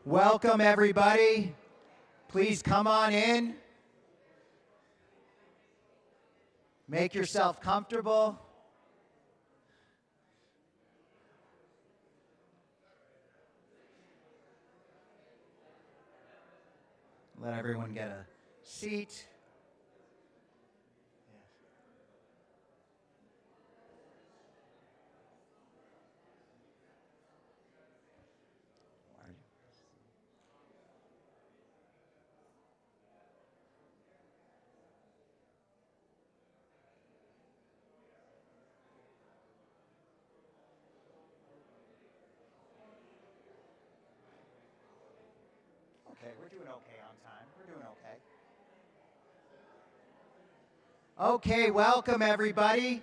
Welcome, everybody. Please come on in. Make yourself comfortable. Let everyone get a seat. Okay, we're doing okay on time. We're doing okay. Okay, welcome everybody.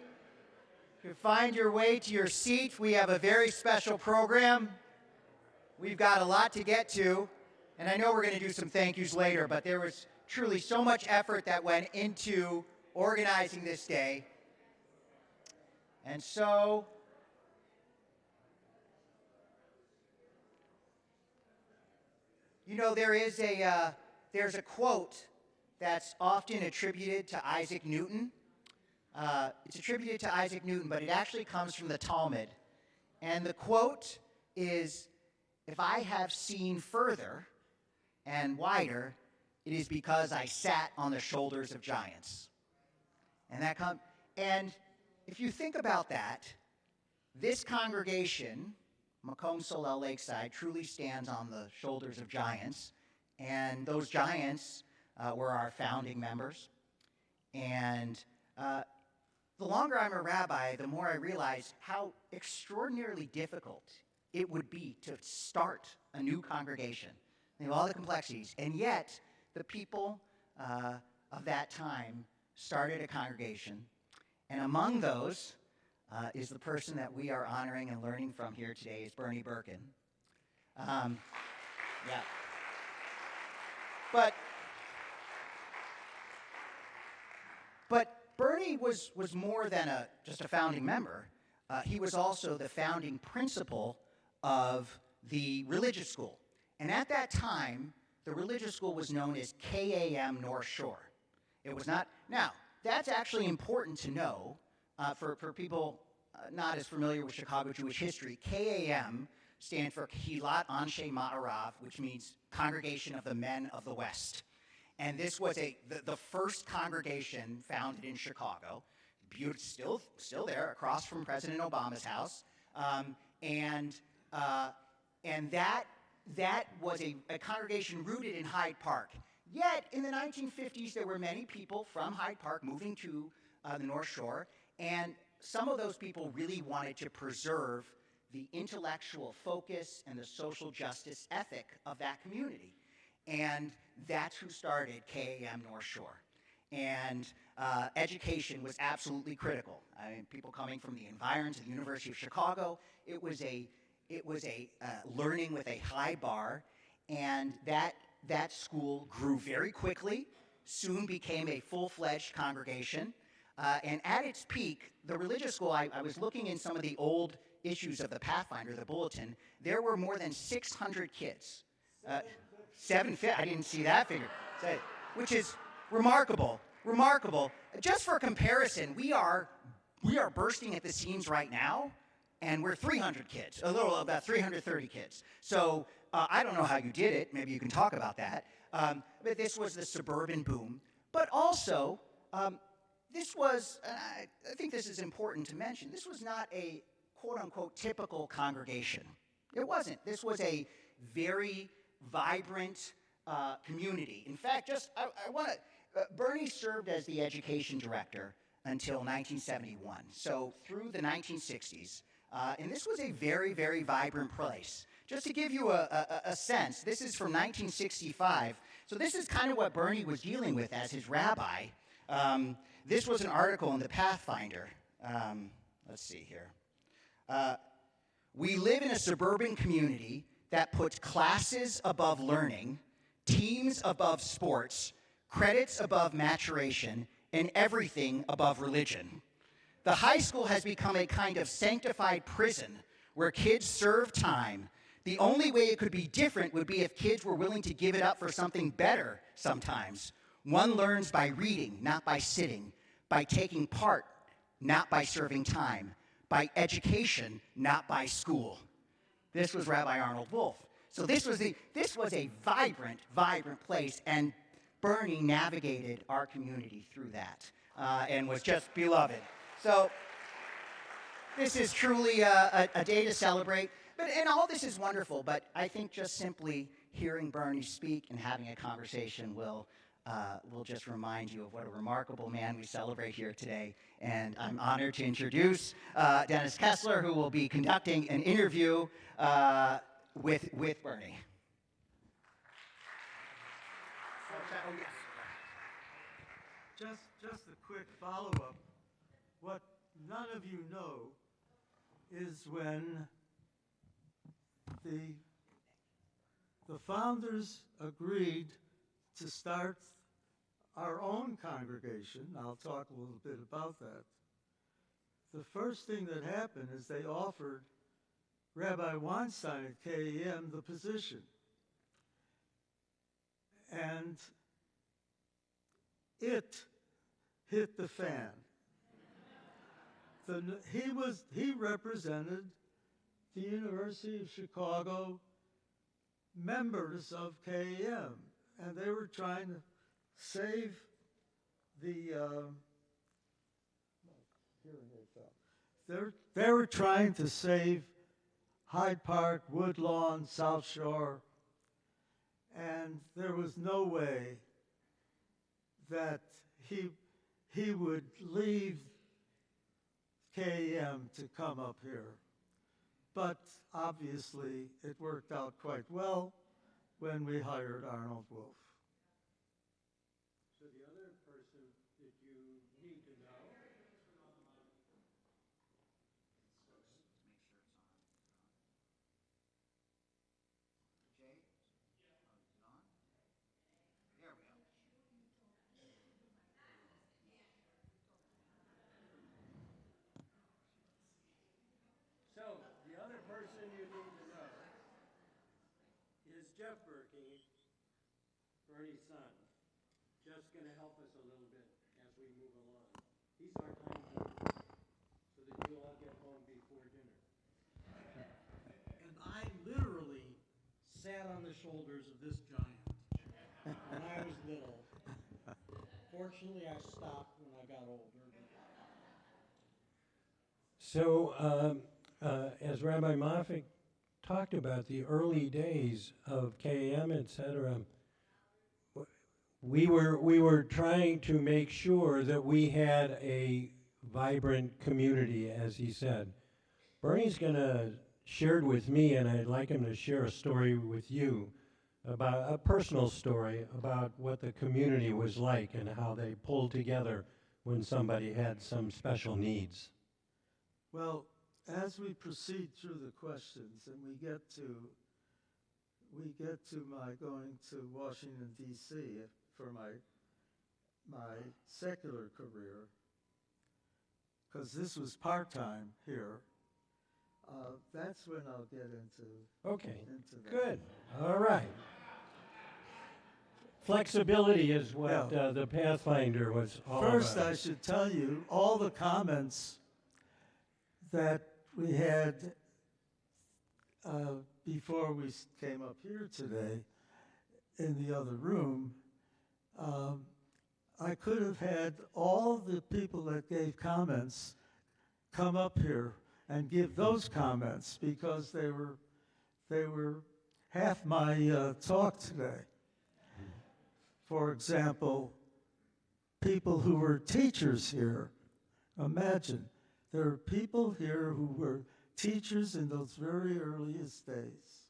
If you find your way to your seat, we have a very special program. We've got a lot to get to, and I know we're going to do some thank yous later, but there was truly so much effort that went into organizing this day. And so, you know, there's a quote that's often attributed to Isaac Newton. It's attributed to Isaac Newton, but it actually comes from the Talmud. And the quote is, "If I have seen further and wider, it is because I sat on the shoulders of giants." And if you think about that, this congregation, Makom Solel Lakeside, truly stands on the shoulders of giants, and those giants were our founding members. And the longer I'm a rabbi, the more I realize how extraordinarily difficult it would be to start a new congregation. They have all the complexities, and yet the people of that time started a congregation, and among those is the person that we are honoring and learning from here today is Berkin. Yeah. But Bernie was more than just a founding member. He was also the founding principal of the religious school. And at that time, the religious school was known as KAM North Shore. It was not. Now, that's actually important to know for people not as familiar with Chicago Jewish history. KAM stands for Kehilat Anshe Ma'arav, which means Congregation of the Men of the West. And this was the first congregation founded in Chicago, still there, across from President Obama's house. And that was a congregation rooted in Hyde Park. Yet, in the 1950s, there were many people from Hyde Park moving to the North Shore, and some of those people really wanted to preserve the intellectual focus and the social justice ethic of that community. And that's who started KAM North Shore. And education was absolutely critical. I mean, people coming from the environs of the University of Chicago, it was a learning with a high bar, and that school grew very quickly, soon became a full-fledged congregation. And at its peak, the religious school, I was looking in some of the old issues of the Pathfinder, the bulletin, there were more than 600 kids. 750, I didn't see that figure, which is remarkable. Just for comparison, we are bursting at the seams right now, and we're 300 kids, about 330 kids. So I don't know how you did it. Maybe you can talk about that. But this was the suburban boom. But also, this was, I think this is important to mention, this was not a quote-unquote typical congregation. It wasn't. This was a very vibrant community. In fact, Bernie served as the education director until 1971, so through the 1960s. And this was a very, very vibrant place. Just to give you a sense, this is from 1965, so this is kind of what Bernie was dealing with as his rabbi. This was an article in the Pathfinder. Let's see here. We live in a suburban community that puts classes above learning, teams above sports, credits above maturation, and everything above religion. The high school has become a kind of sanctified prison where kids serve time. The only way it could be different would be if kids were willing to give it up for something better sometimes. One learns by reading, not by sitting, by taking part, not by serving time, by education, not by school. This was Rabbi Arnold Wolf. So this was a vibrant, vibrant place, and Bernie navigated our community through that and was just beloved. So this is truly a day to celebrate. And all this is wonderful, but I think just simply hearing Bernie speak and having a conversation will just remind you of what a remarkable man we celebrate here today. And I'm honored to introduce Dennis Kessler, who will be conducting an interview with Bernie. Oh, yes. Just a quick follow-up. What none of you know is when the founders agreed to start our own congregation. I'll talk a little bit about that. The first thing that happened is they offered Rabbi Weinstein at KEM the position. And it hit the fan. He represented the University of Chicago members of KEM, and they were trying to save the they were trying to save Hyde Park, Woodlawn, South Shore, and there was no way that he would leave KEM to come up here. But obviously, it worked out quite well when we hired Arnold Wolf. So the other person that you need to know. So the other person you need to know is Jeff Berkin, Bernie's son. Jeff's going to help us a little bit as we move along. He's our timekeeper, so that you all get home before dinner. And I literally sat on the shoulders of this giant when I was little. Fortunately, I stopped when I got older. So, as Rabbi Moffat talked about the early days of KM, et cetera, we were trying to make sure that we had a vibrant community, as he said. Bernie's gonna shared with me, and I'd like him to share a story with you about a personal story about what the community was like and how they pulled together when somebody had some special needs. Well, as we proceed through the questions and we get to my going to Washington, D.C. for my secular career, because this was part-time here, that's when I'll get into that. Good. All right. Flexibility is what the Pathfinder was all First, about. I should tell you, all the comments that we had before we came up here today in the other room, I could have had all the people that gave comments come up here and give those comments because they were half my talk today. For example, people who were teachers here. Imagine, there are people here who were teachers in those very earliest days.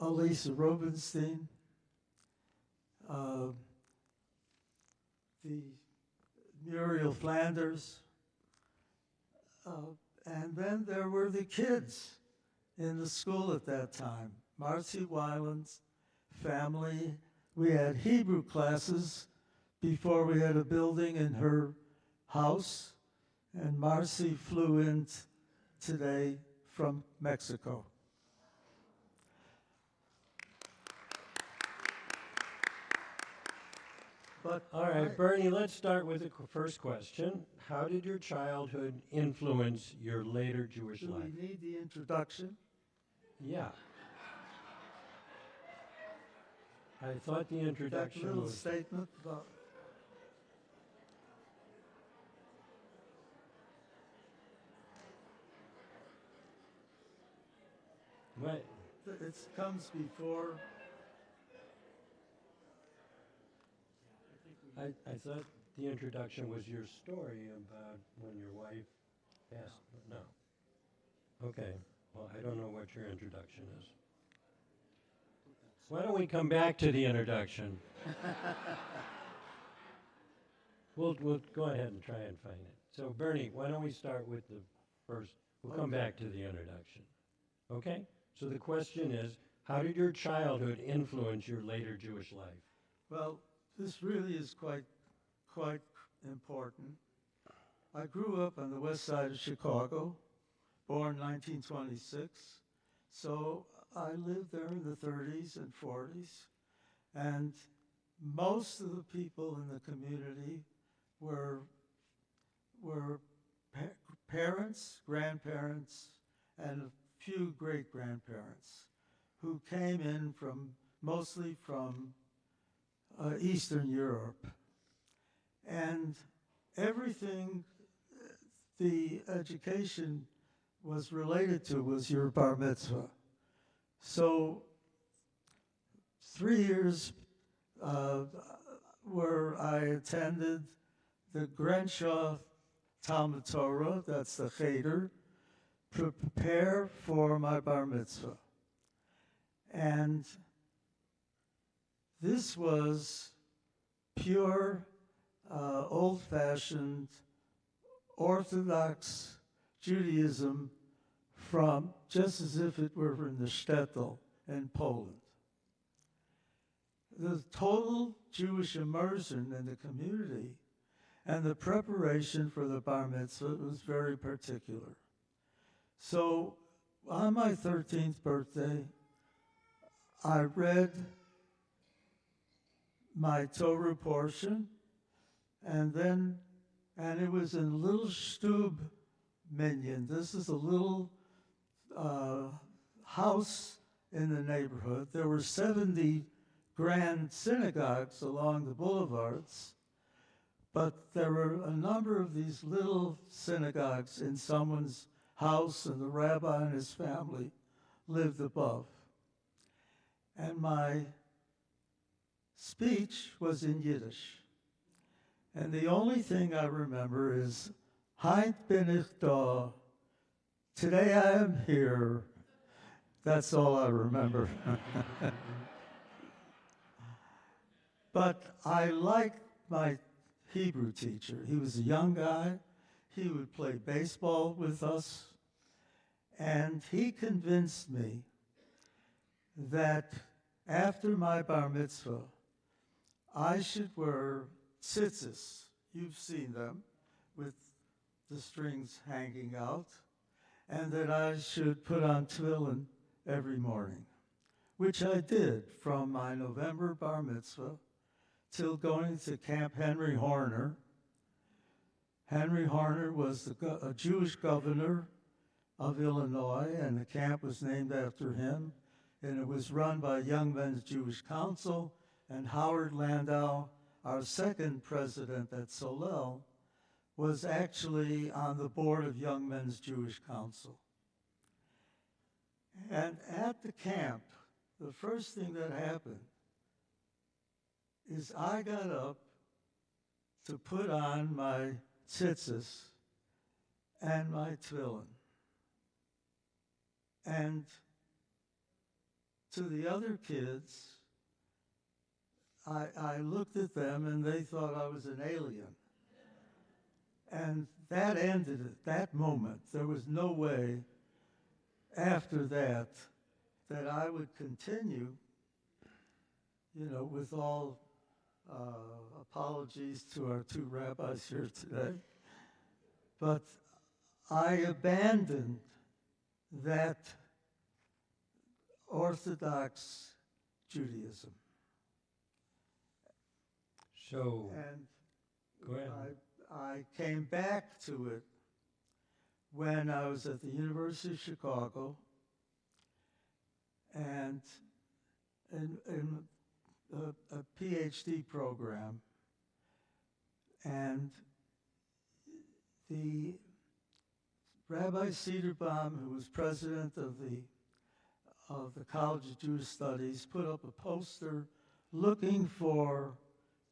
Elisa Rubenstein, the Muriel Flanders, and then there were the kids in the school at that time. Marcy Weiland's family. We had Hebrew classes before we had a building in her house, and Marcy flew in today from Mexico. But All right, Bernie, let's start with the first question. How did your childhood influence your later Jewish do life? we need the introduction? Yeah. I thought the That introduction little was... statement about What? it comes before. I thought the introduction was your story about when your wife passed. No. Okay. Well, I don't know what your introduction is. Why don't we come back to the introduction? We'll go ahead and try and find it. So, Bernie, why don't we start with the first? We'll come back to the introduction. Okay? So the question is, how did your childhood influence your later Jewish life? Well, this really is quite important. I grew up on the west side of Chicago, born 1926. So I lived there in the 30s and 40s. And most of the people in the community were parents, grandparents, and a few great-grandparents who came in mostly from Eastern Europe. And everything the education was related to was your bar mitzvah. So 3 years where I attended the Grenshaw Talmud Torah, that's the Cheder, to prepare for my bar mitzvah. And this was pure, old-fashioned, Orthodox Judaism from just as if it were in the shtetl in Poland. The total Jewish immersion in the community and the preparation for the bar mitzvah was very particular. So on my 13th birthday, I read my Torah portion, and it was in Little Stub Minyan. This is a little house in the neighborhood. There were 70 grand synagogues along the boulevards, but there were a number of these little synagogues in someone's house, and the rabbi and his family lived above. And my speech was in Yiddish. And the only thing I remember is, Heint bin ich da. Today I am here. That's all I remember. But I liked my Hebrew teacher. He was a young guy. He would play baseball with us. And he convinced me that after my bar mitzvah, I should wear tzitzis. You've seen them, with the strings hanging out. And that I should put on tefillin every morning, which I did from my November bar mitzvah till going to Camp Henry Horner. Henry Horner was a Jewish governor of Illinois, and the camp was named after him. And it was run by Young Men's Jewish Council, and Howard Landau, our second president at Solel, was actually on the board of Young Men's Jewish Council. And at the camp, the first thing that happened is I got up to put on my tzitzis and my tefillin. And to the other kids, I looked at them and they thought I was an alien. And that ended at that moment. There was no way after that I would continue, with all apologies to our two rabbis here today. But I abandoned that Orthodox Judaism. So, And go ahead. I came back to it when I was at the University of Chicago and in a PhD program. And the Rabbi Cederbaum, who was president of the College of Jewish Studies, put up a poster looking for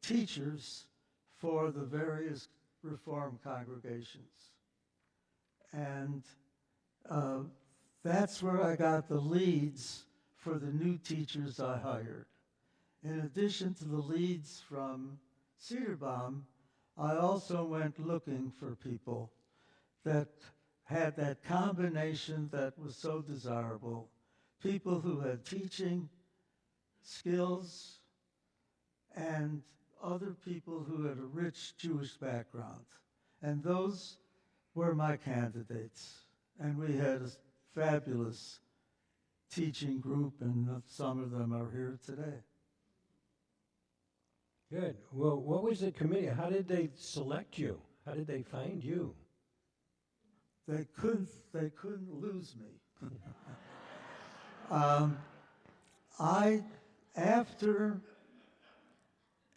teachers for the various Reform congregations. And that's where I got the leads for the new teachers I hired. In addition to the leads from Cederbaum, I also went looking for people that had that combination that was so desirable, people who had teaching skills and other people who had a rich Jewish background. And those were my candidates. And we had a fabulous teaching group, and some of them are here today. Good. Well, what was the committee? How did they select you? How did they find you? They couldn't lose me.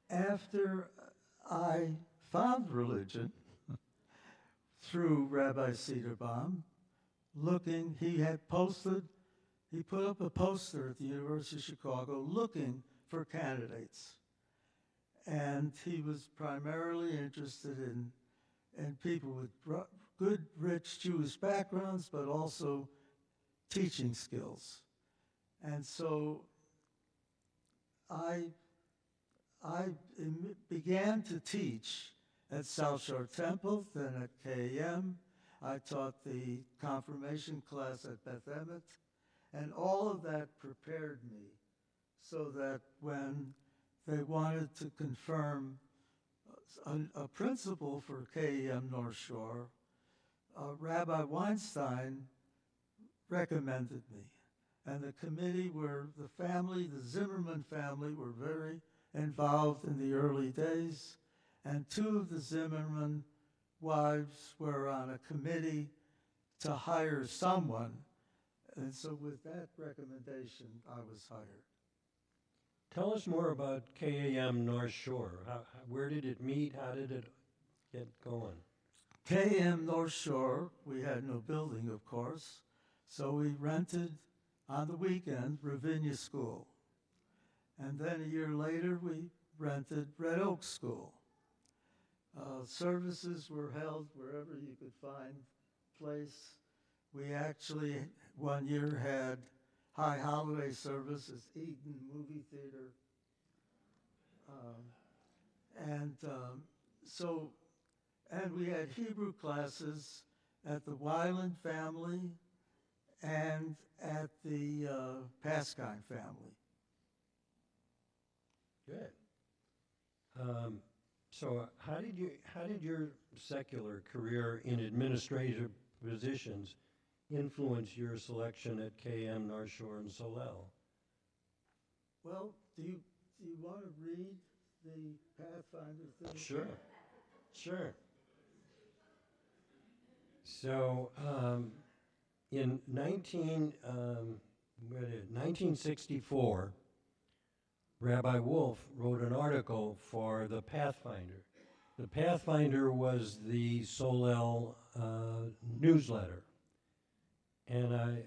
After I found religion through Rabbi Cederbaum, he put up a poster at the University of Chicago looking for candidates. And he was primarily interested in people with good, rich Jewish backgrounds, but also teaching skills. And so I began to teach at South Shore Temple, then at KAM. I taught the confirmation class at Beth Emmet, and all of that prepared me so that when they wanted to confirm a principal for KAM North Shore, Rabbi Weinstein recommended me. And the committee the Zimmerman family were very involved in the early days, and two of the Zimmerman wives were on a committee to hire someone. And so with that recommendation, I was hired. Tell us more about KAM North Shore. Where did it meet? How did it get going? KM North Shore, we had no building, of course, so we rented on the weekend Ravinia School. And then a year later, we rented Red Oak School. Services were held wherever you could find place. We actually, one year, had high holiday services, Eden Movie Theater. And we had Hebrew classes at the Weiland family and at the Paskine family. Good. So how did your secular career in administrative positions influence your selection at KM North Shore and Solel? Well, do you want to read the Pathfinder thing? Sure. So in 1964, Rabbi Wolf wrote an article for the Pathfinder. The Pathfinder was the Solel newsletter, and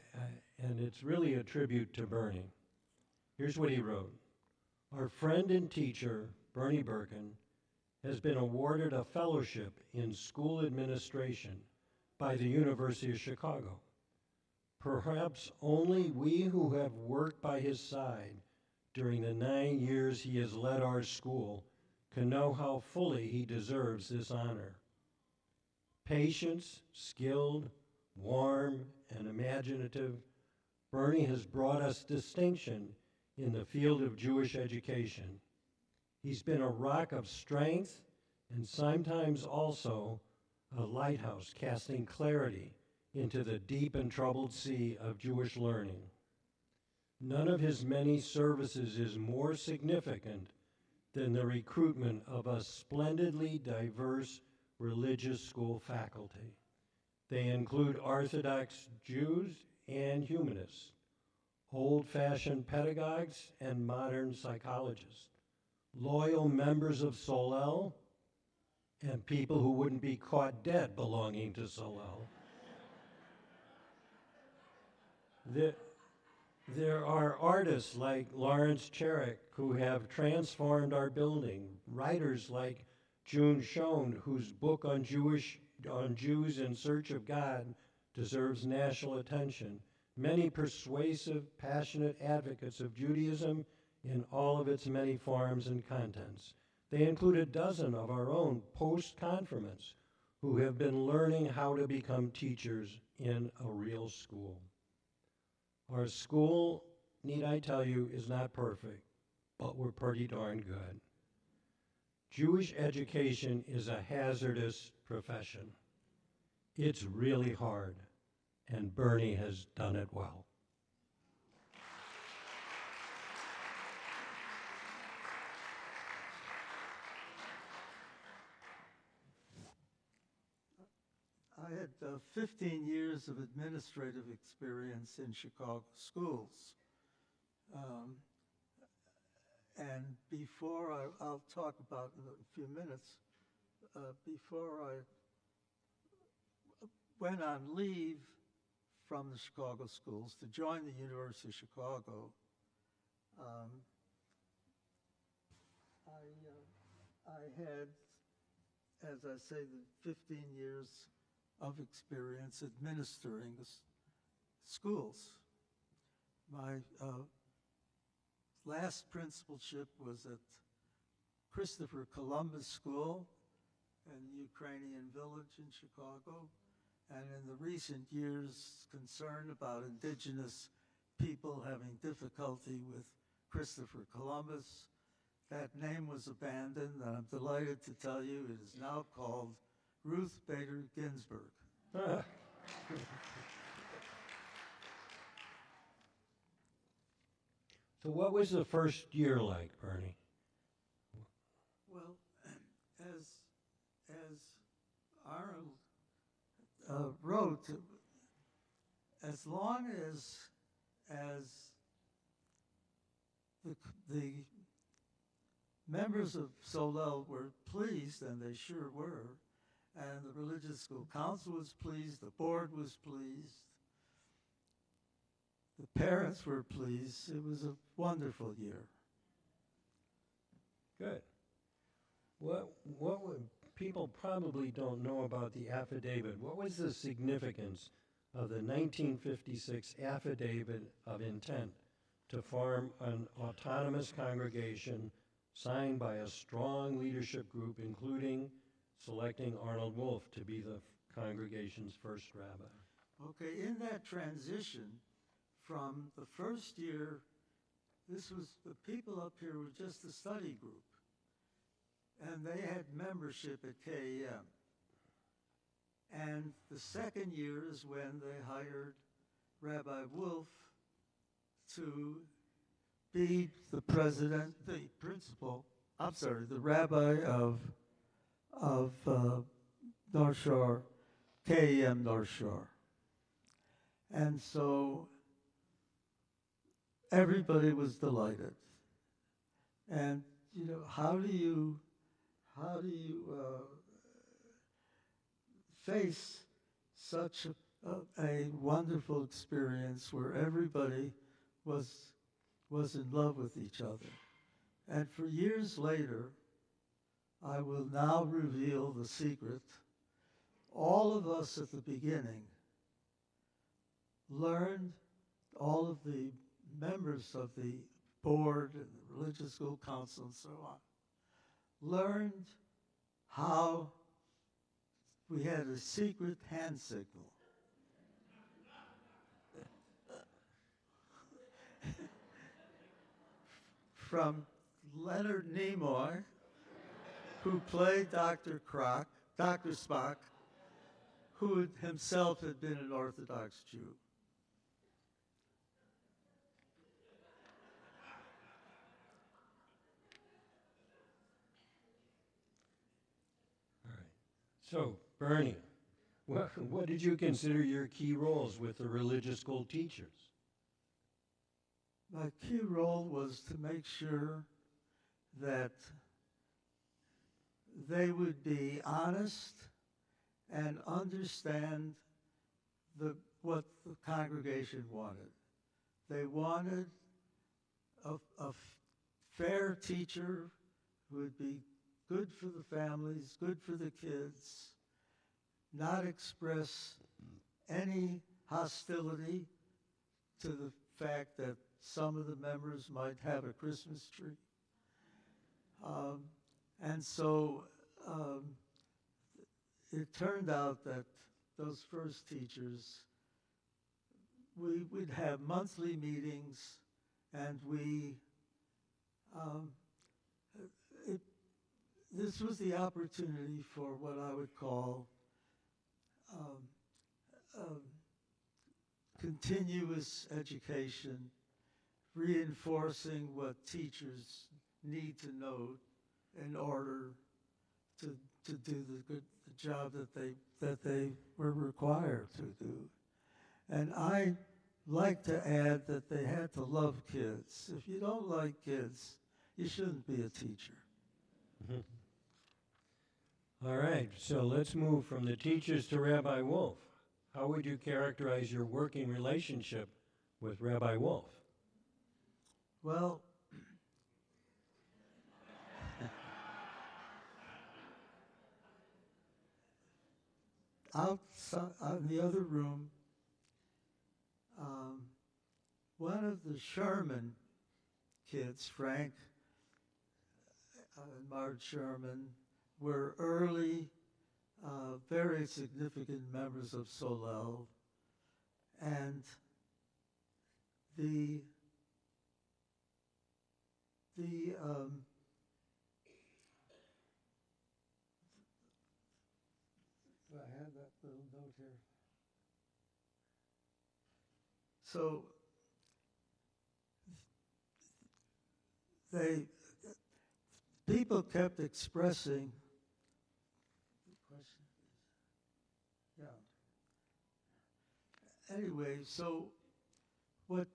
it's really a tribute to Bernie. Here's what he wrote. Our friend and teacher, Bernie Berkin, has been awarded a fellowship in school administration by the University of Chicago. Perhaps only we who have worked by his side during the 9 years he has led our school can know how fully he deserves this honor. Patient, skilled, warm, and imaginative, Bernie has brought us distinction in the field of Jewish education. He's been a rock of strength and sometimes also a lighthouse casting clarity into the deep and troubled sea of Jewish learning. None of his many services is more significant than the recruitment of a splendidly diverse religious school faculty. They include Orthodox Jews and humanists, old-fashioned pedagogues and modern psychologists, loyal members of Solel, and people who wouldn't be caught dead belonging to Solel. There are artists like Lawrence Cherrick who have transformed our building, writers like June Schoen, whose book on Jews in Search of God deserves national attention, many persuasive, passionate advocates of Judaism in all of its many forms and contents. They include a dozen of our own post-confirmants who have been learning how to become teachers in a real school. Our school, need I tell you, is not perfect, but we're pretty darn good. Jewish education is a hazardous profession. It's really hard, and Bernie has done it well. I had 15 years of administrative experience in Chicago schools. And before I'll talk about in a few minutes, before I went on leave from the Chicago schools to join the University of Chicago, I had, as I say, the 15 years of experience administering the schools. My last principalship was at Christopher Columbus School in the Ukrainian Village in Chicago, and in the recent years, concern about indigenous people having difficulty with Christopher Columbus. That name was abandoned, and I'm delighted to tell you it is now called Ruth Bader Ginsburg. So what was the first year like, Bernie? Well, as Arnold wrote, as long as the members of Solel were pleased, and they sure were, and the Religious School Council was pleased, the board was pleased, the parents were pleased. It was a wonderful year. Good. What would, people probably don't know about the affidavit. What was the significance of the 1956 affidavit of intent to form an autonomous congregation signed by a strong leadership group, including selecting Arnold Wolf to be the congregation's first rabbi? Okay, in that transition from the first year, this was, the people up here were just a study group, and they had membership at KEM. And the second year is when they hired Rabbi Wolf to be the president, the principal, I'm sorry, the rabbi of North Shore, KEM North Shore. And so everybody was delighted. And, you know, how do you face such a wonderful experience where everybody was in love with each other? And for years later, I will now reveal the secret. All of us at the beginning learned, all of the members of the board and the Religious School Council and so on, learned how we had a secret hand signal. From Leonard Nimoy, who played Dr. Spock, who himself had been an Orthodox Jew. All right. So, Bernie, what did you consider your key roles with the religious school teachers? My key role was to make sure that they would be honest and understand what the congregation wanted. They wanted a fair teacher who would be good for the families, good for the kids, not express any hostility to the fact that some of the members might have a Christmas tree. And so it turned out that those first teachers, we would have monthly meetings, and this was the opportunity for what I would call continuous education, reinforcing what teachers need to know in order to do the job that they were required to do. And I like to add that they had to love kids. If you don't like kids, you shouldn't be a teacher. All right, so let's move from the teachers to Rabbi Wolf. How would you characterize your working relationship with Rabbi Wolf? Well, outside in the other room, one of the Sherman kids, Frank and Marge Sherman, were early, very significant members of Solel, and the I have that little note here. So people kept expressing. Yeah. Anyway, so what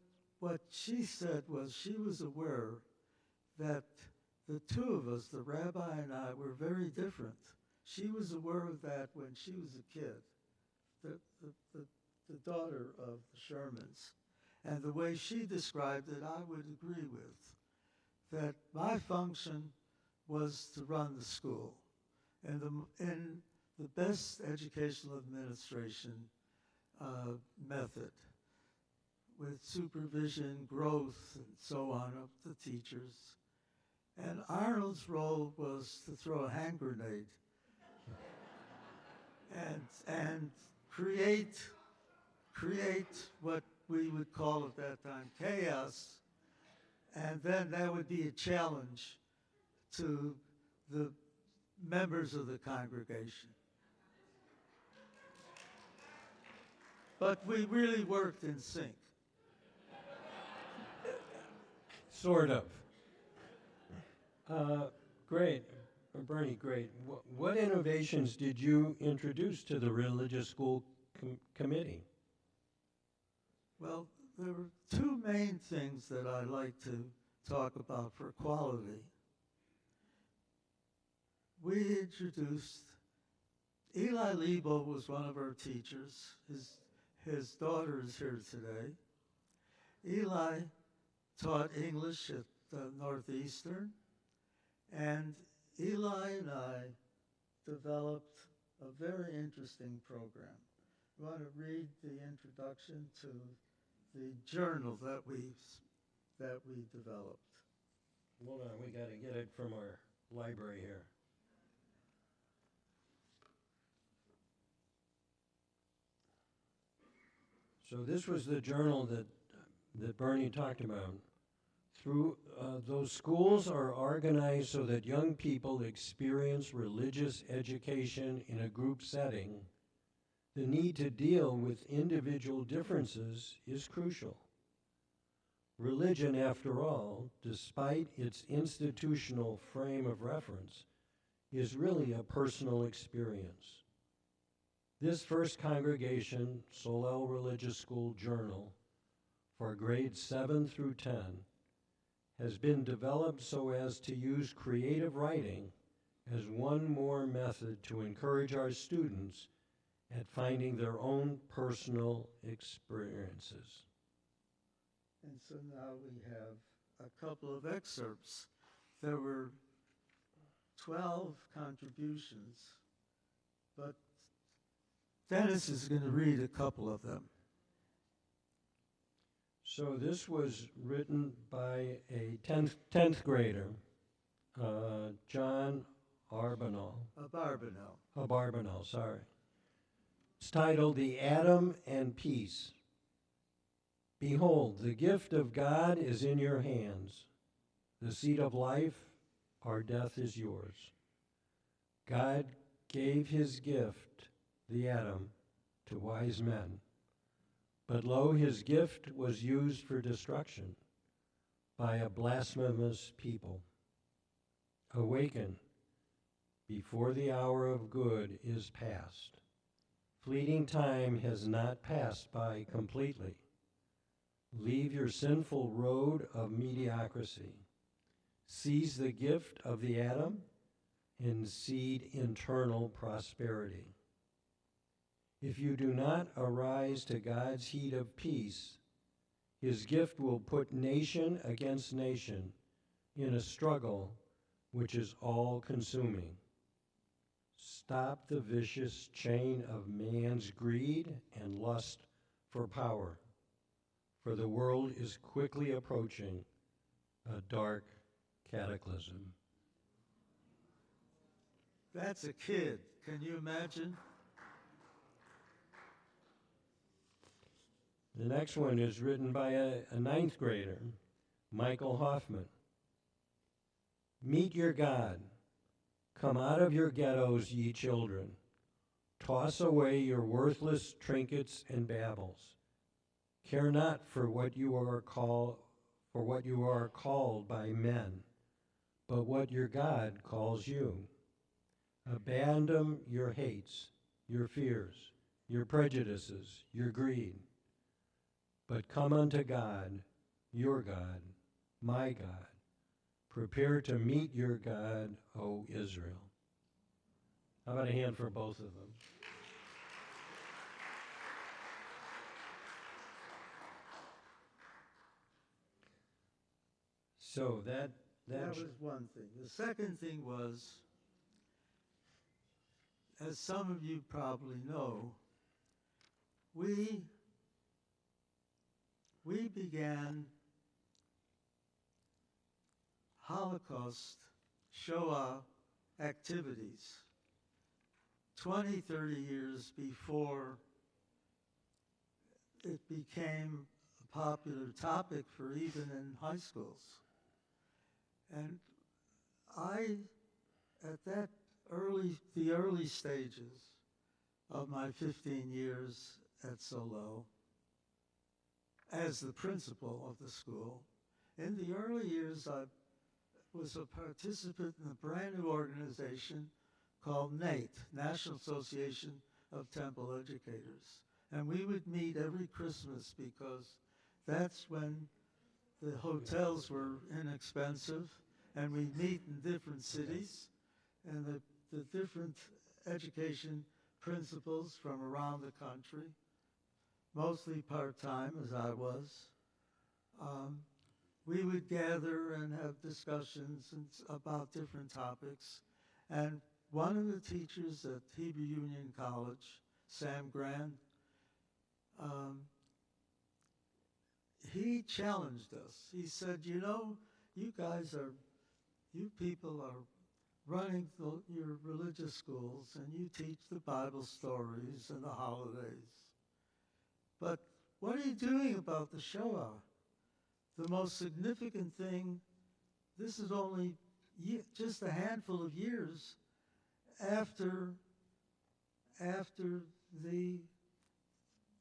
she said was she was aware that the two of us, the rabbi and I, were very different. She was aware of that when she was a kid, the daughter of the Shermans. And the way she described it, I would agree with, that my function was to run the school in the best educational administration method, with supervision, growth, and so on of the teachers. And Arnold's role was to throw a hand grenade and create what we would call at that time chaos, and then that would be a challenge to the members of the congregation. But we really worked in sync. Sort of. Great. Bernie, great. What innovations did you introduce to the religious school committee? Well, there were two main things that I like to talk about for quality. We introduced, Eli Lebo was one of our teachers. His daughter is here today. Eli taught English at Northeastern, and Eli and I developed a very interesting program. You want to read the introduction to the journal that we developed. Hold on, we got to get it from our library here. So this was the journal that Bernie talked about. Through those schools are organized so that young people experience religious education in a group setting The need to deal with individual differences is crucial. Religion, after all, despite its institutional frame of reference, is really a personal experience. This First Congregation Solel Religious School Journal for grades 7 through 10 has been developed so as to use creative writing as one more method to encourage our students at finding their own personal experiences. And so now we have a couple of excerpts. There were 12 contributions, but Dennis is going to read a couple of them. So this was written by a 10th grader, John Arbonell. Barbanel, sorry. It's titled The Atom and Peace. Behold, the gift of God is in your hands. The seed of life or death is yours. God gave his gift, the atom, to wise men. But lo, his gift was used for destruction by a blasphemous people. Awaken before the hour of good is past. Fleeting time has not passed by completely. Leave your sinful road of mediocrity. Seize the gift of the atom and seed eternal prosperity. If you do not arise to God's heat of peace, his gift will put nation against nation in a struggle which is all-consuming. Stop the vicious chain of man's greed and lust for power, for the world is quickly approaching a dark cataclysm. That's a kid. Can you imagine? The next one is written by a 9th grader, Michael Hoffman. Meet your God. Come out of your ghettos, ye children. Toss away your worthless trinkets and babbles. Care not for what you are called by men, but what your God calls you. Abandon your hates, your fears, your prejudices, your greed. But come unto God, your God, my God. Prepare to meet your God, O Israel. How about a hand for both of them? So that was one thing. The second thing was, as some of you probably know, we began Holocaust, Shoah activities 20, 30 years before it became a popular topic for even in high schools. And I, at the early stages of my 15 years at Solel, as the principal of the school, in the early years I was a participant in a brand new organization called NATE, National Association of Temple Educators. And we would meet every Christmas because that's when the hotels were inexpensive, and we'd meet in different cities, and the different education principals from around the country, mostly part-time as I was, we would gather and have discussions about different topics. And one of the teachers at Hebrew Union College, Sam Grand, he challenged us. He said, you know, you people are running your religious schools and you teach the Bible stories and the holidays. But what are you doing about the Shoah? The most significant thing, this is only just a handful of years after the,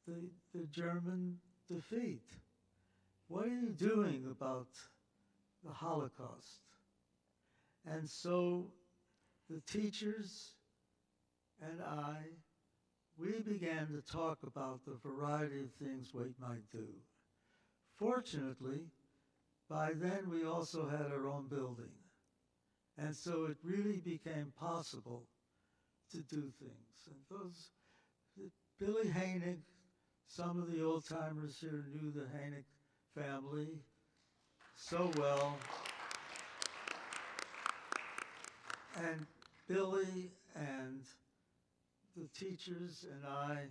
the German defeat. What are you doing about the Holocaust? And so the teachers and I, we began to talk about the variety of things we might do. Fortunately, by then we also had our own building. And so it really became possible to do things. And those, Billy Hoenig, some of the old timers here knew the Hoenig family so well. And Billy and the teachers and I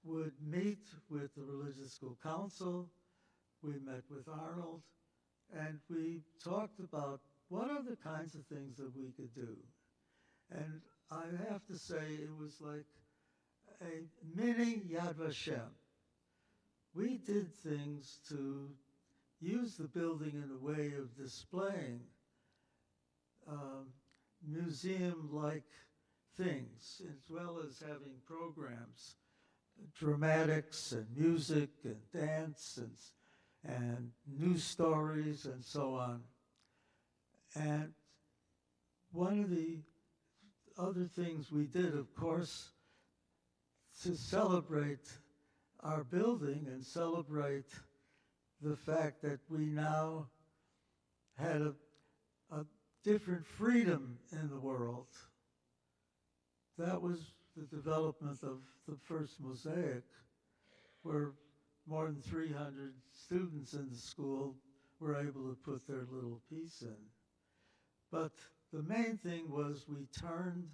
would meet with the religious school council. We met with Arnold, and we talked about what are the kinds of things that we could do. And I have to say, it was like a mini Yad Vashem. We did things to use the building in a way of displaying museum-like things, as well as having programs, dramatics and music and dance and news stories and so on. And one of the other things we did, of course, to celebrate our building and celebrate the fact that we now had a different freedom in the world. That was the development of the first mosaic, where more than 300 students in the school were able to put their little piece in. But the main thing was we turned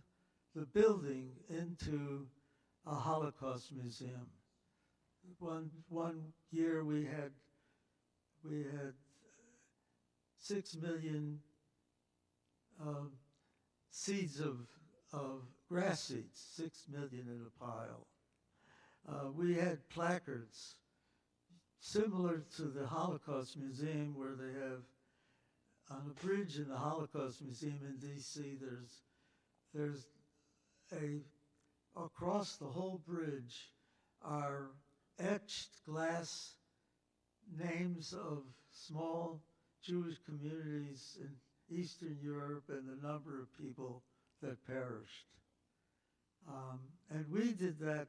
the building into a Holocaust museum. One year we had 6 million seeds of grass seeds, 6 million in a pile. We had placards similar to the Holocaust Museum, where they have on a bridge in the Holocaust Museum in D.C. There's across the whole bridge are etched glass names of small Jewish communities in Eastern Europe and the number of people that perished. And we did that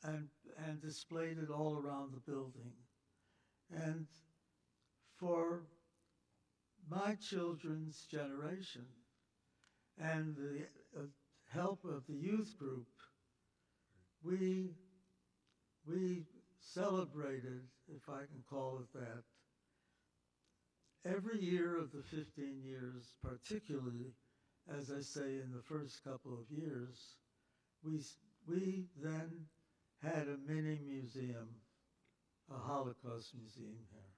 and displayed it all around the building. And for my children's generation and the help of the youth group, we celebrated, if I can call it that, every year of the 15 years, particularly, as I say, in the first couple of years, we then had a mini museum, a Holocaust museum here.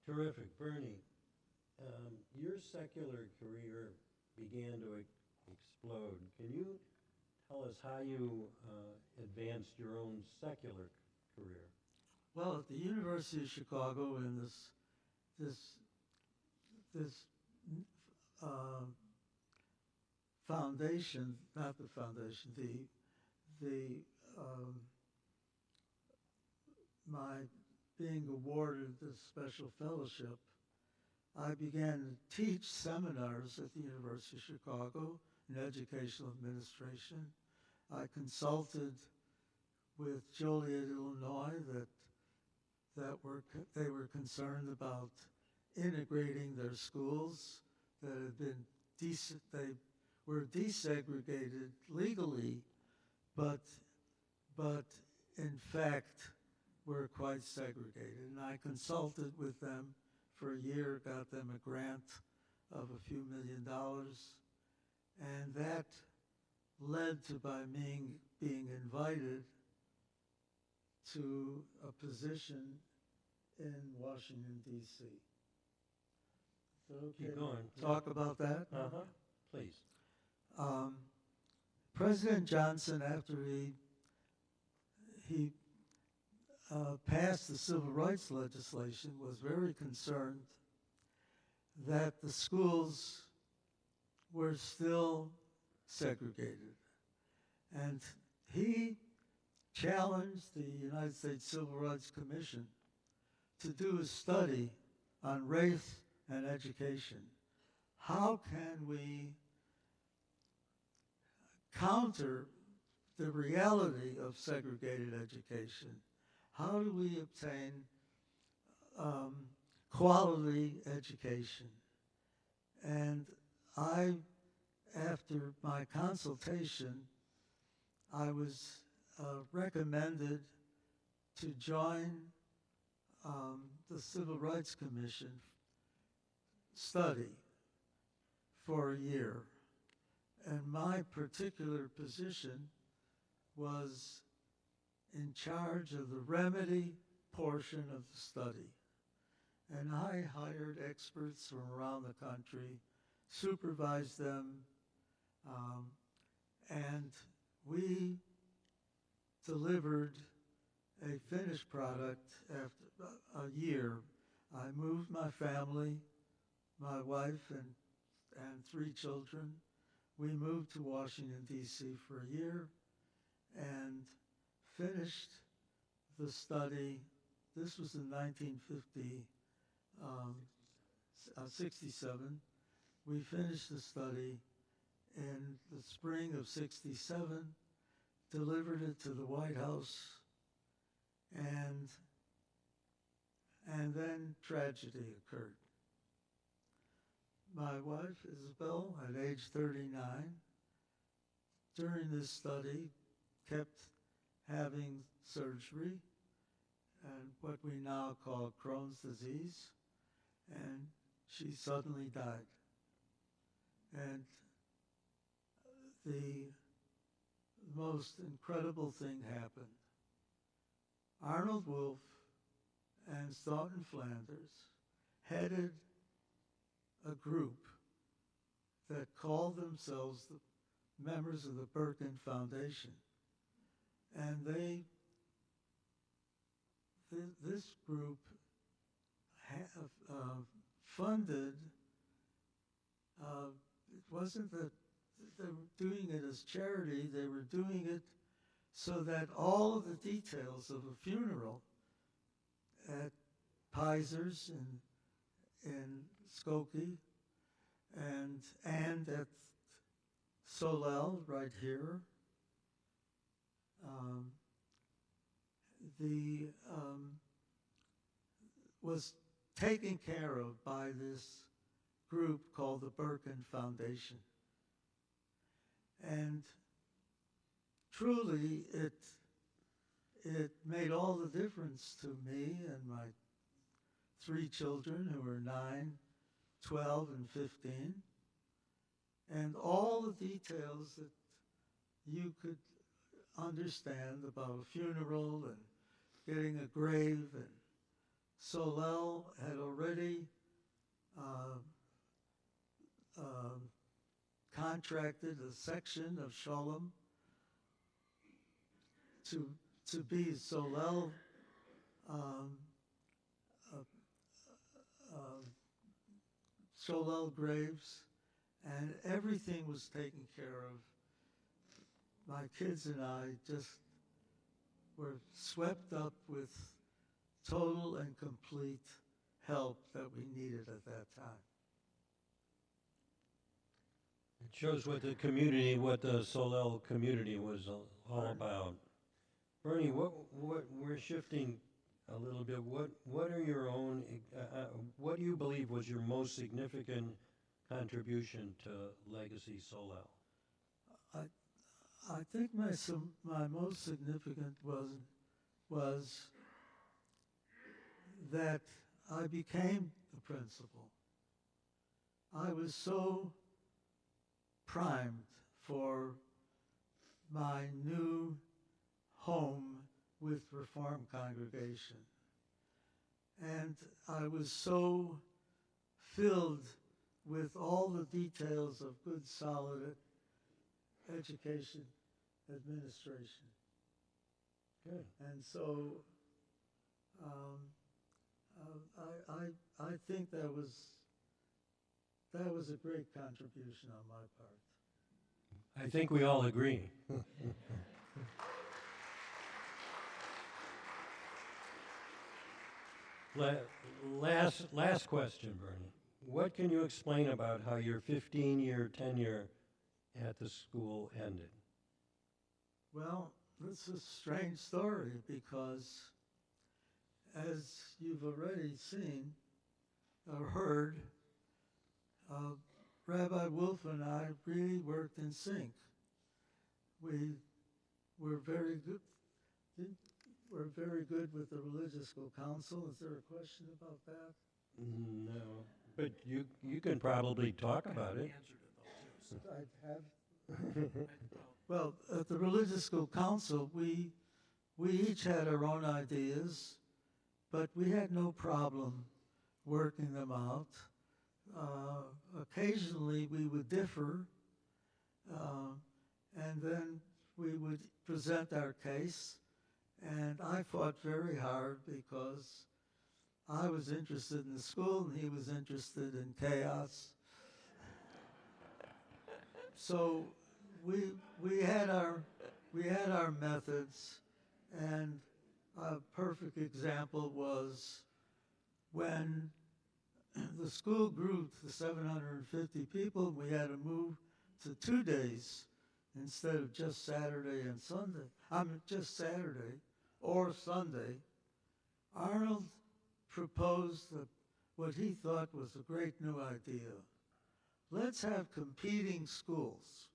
Terrific. Bernie, your secular career began to explode. Can you tell us how you advanced your own secular career? Well, at the University of Chicago, in this foundation, not the foundation, my being awarded this special fellowship, I began to teach seminars at the University of Chicago in educational administration. I consulted with Joliet, Illinois, they were concerned about integrating their schools that had been they were desegregated legally, but in fact were quite segregated. And I consulted with them for a year, got them a grant of a few $1 million, and that led to my being invited to a position in Washington, D.C. Okay, Keep going. talk about that? Uh-huh. Please. President Johnson, after he passed the civil rights legislation, was very concerned that the schools were still segregated. And he challenged the United States Civil Rights Commission to do a study on race and education. How can we counter the reality of segregated education? How do we obtain quality education? And after my consultation, I was recommended to join the Civil Rights Commission study for a year. And my particular position was in charge of the remedy portion of the study. And I hired experts from around the country, supervised them, and we delivered a finished product after a year. I moved my family, my wife and 3 children. We moved to Washington, D.C. for a year and finished the study. This was in 1967. We finished the study in the spring of '67, delivered it to the White House, and then tragedy occurred. My wife, Isabel, at age 39, during this study, kept having surgery and what we now call Crohn's disease, and she suddenly died. And the most incredible thing happened. Arnold Wolf and Staunton Flanders headed a group that called themselves the members of the Berkin Foundation. And this group funded, it wasn't that they were doing it as charity, they were doing it so that all of the details of a funeral at Piser's in Skokie and at Solel right here, was taken care of by this group called the Berkin Foundation. And truly, it made all the difference to me and my 3 children who were 9, 12, and 15, and all the details that you could understand about a funeral and getting a grave. And Solel had already contracted a section of Sholem to be Solel Solel graves, and everything was taken care of. My kids and I just were swept up with total and complete help that we needed at that time. It shows what the Solel community was all about. Bernie, what we're shifting a little bit. What are your own? What do you believe was your most significant contribution to Legacy Solel? I think my most significant was that I became the principal. I was so primed for my new home with Reformed congregation. And I was so filled with all the details of good, solid education administration. Good. And so I think that was a great contribution on my part. I think we all agree. Last question, Bernie. What can you explain about how your 15-year tenure at the school ended? Well, it's a strange story because, as you've already seen or heard, Rabbi Wolf and I really worked in sync. We were very good. We're very good with the religious school council. Is there a question about that? No, but you can probably talk about it. I have. Well, at the religious school council, we each had our own ideas, but we had no problem working them out. Occasionally, we would differ, and then we would present our case. And I fought very hard because I was interested in the school and he was interested in chaos. So we had our methods, and a perfect example was when the school grew to 750 people, we had to move to 2 days instead of just Saturday and Sunday. Just Saturday or Sunday. Arnold proposed what he thought was a great new idea. Let's have competing schools.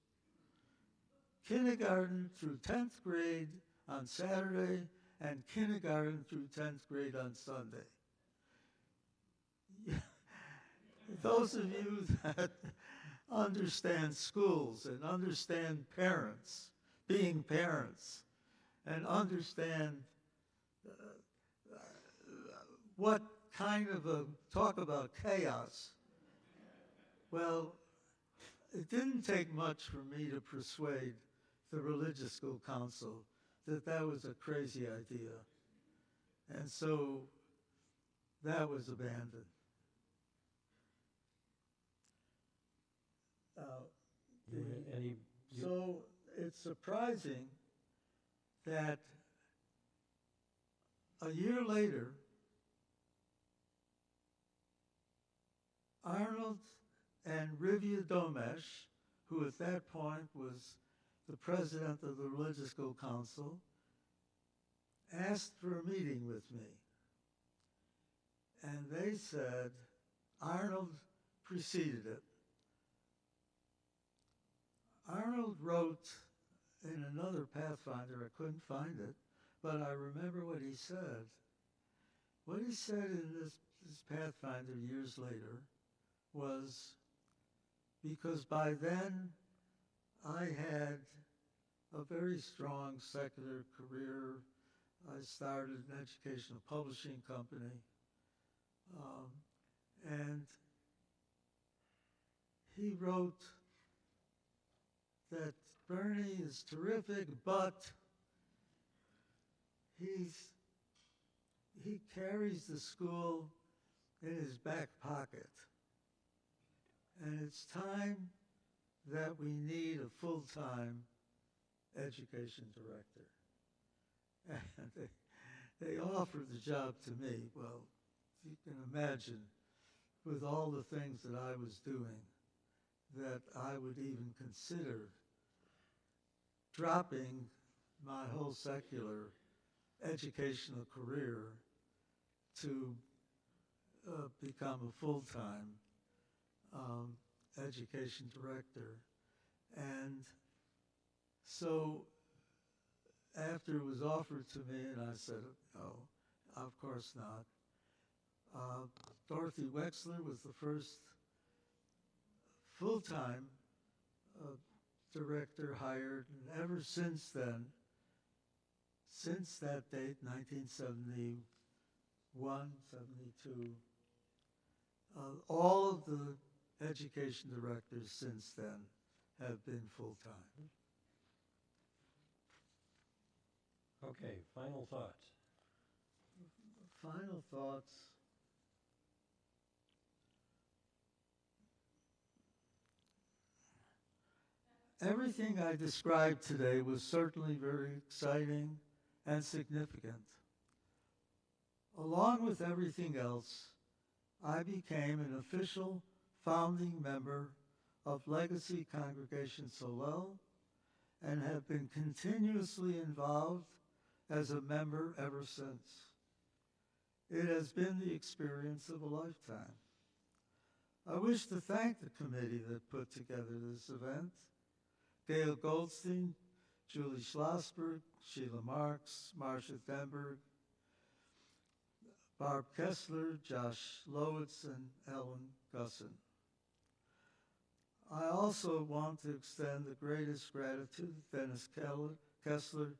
Kindergarten through 10th grade on Saturday and kindergarten through 10th grade on Sunday. Those of you that understand schools and understand parents, being parents, and understand what kind of talk about chaos. Well, it didn't take much for me to persuade the religious school council that that was a crazy idea. And so that was abandoned. So it's surprising that a year later, Arnold and Rivia Domesh, who at that point was the president of the Religious School Council, asked for a meeting with me. And they said, Arnold preceded it. Arnold wrote in another Pathfinder, I couldn't find it, but I remember what he said. What he said in this Pathfinder years later was, because by then I had a very strong secular career. I started an educational publishing company. And he wrote that Bernie is terrific, but he carries the school in his back pocket. And it's time that we need a full-time education director. And they offered the job to me. Well, you can imagine, with all the things that I was doing, that I would even consider dropping my whole secular educational career to become a full-time education director. And so after it was offered to me, and I said, no, of course not. Dorothy Wexler was the first full-time director hired, and ever since then, since that date, 1971, 72, all of the education directors since then have been full-time. Okay, final thoughts. Final thoughts. Everything I described today was certainly very exciting and significant. Along with everything else, I became an official founding member of Legacy Congregation Solel and have been continuously involved as a member ever since. It has been the experience of a lifetime. I wish to thank the committee that put together this event, Gail Goldstein, Julie Schlossberg, Sheila Marks, Marcia Denberg, Barb Kessler, Josh Lowitz, and Ellen Gusson. I also want to extend the greatest gratitude to Dennis Kessler